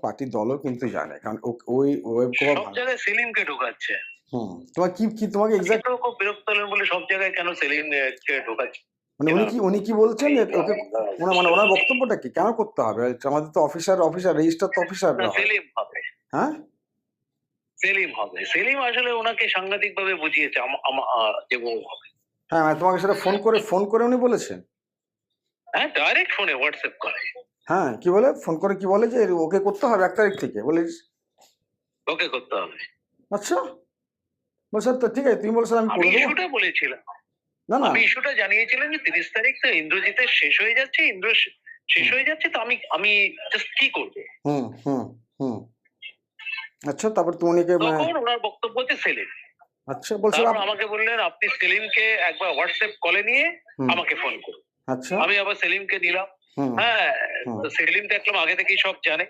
পার্টির দলও কিন্তু জানে। কারণ ওই ওয়েব কভার সব জায়গায় সেলিমকে ঢোকাচ্ছে। তোমার কি তোমাকে এক্সাক্ট খুব বিরক্ত হলেন বলে সব জায়গায় কেন সেলিমকে ঢোকাচ্ছে? মানে উনি কি বলছেন ওকে মানে ওনার বক্তব্যটা কি? কেন করতে হবে? আমাদের তো অফিসার রেজিস্টার তো অফিসাররা হয়। সেলিম হবে। হ্যাঁ? সেলিম হবে। সেলিম আসলে ওনাকে সাংঘাতিকভাবে বুঝিয়েছে যে ও হবে। হ্যাঁ, মানে তোমাকে সেটা ফোন করে উনি বলেছেন? হ্যাঁ, ডাইরেক্ট ফোনে হোয়াটসঅ্যাপ করে। হ্যাঁ, কি বলে? ফোন করে কি বলে যে ওকে করতে হবে ১ তারিখ থেকে বলিস? ওকে করতে হবে। আচ্ছা। বলছে তো ঠিক আছে তুমি বলছো আমি আমি করে দেবো। ইস্যুটা বলেছিলাম। না, না। আমি ইস্যুটা জানিয়েছিলাম যে ৩০ তারিখ তো ইন্দ্রজিতের শেষ হয়ে যাচ্ছে। শেষ হয়ে যাচ্ছে তো আমি জাস্ট কি করব? হুম, হুম, হুম। আচ্ছা তারপর তুমি উনিকে তখন ওনার বক্তব্য হচ্ছে সেলিম। আচ্ছা বলছে তারপর আমাকে বললেন আপনি সেলিমকে একবার হোয়াটসঅ্যাপ কলে নিয়ে আমাকে ফোন করুন। আচ্ছা। আমি আবার সেলিমকে নিলাম। হুম, হ্যাঁ, হুম। তো সেলিম দেখলাম আগে থেকেই সব জানে।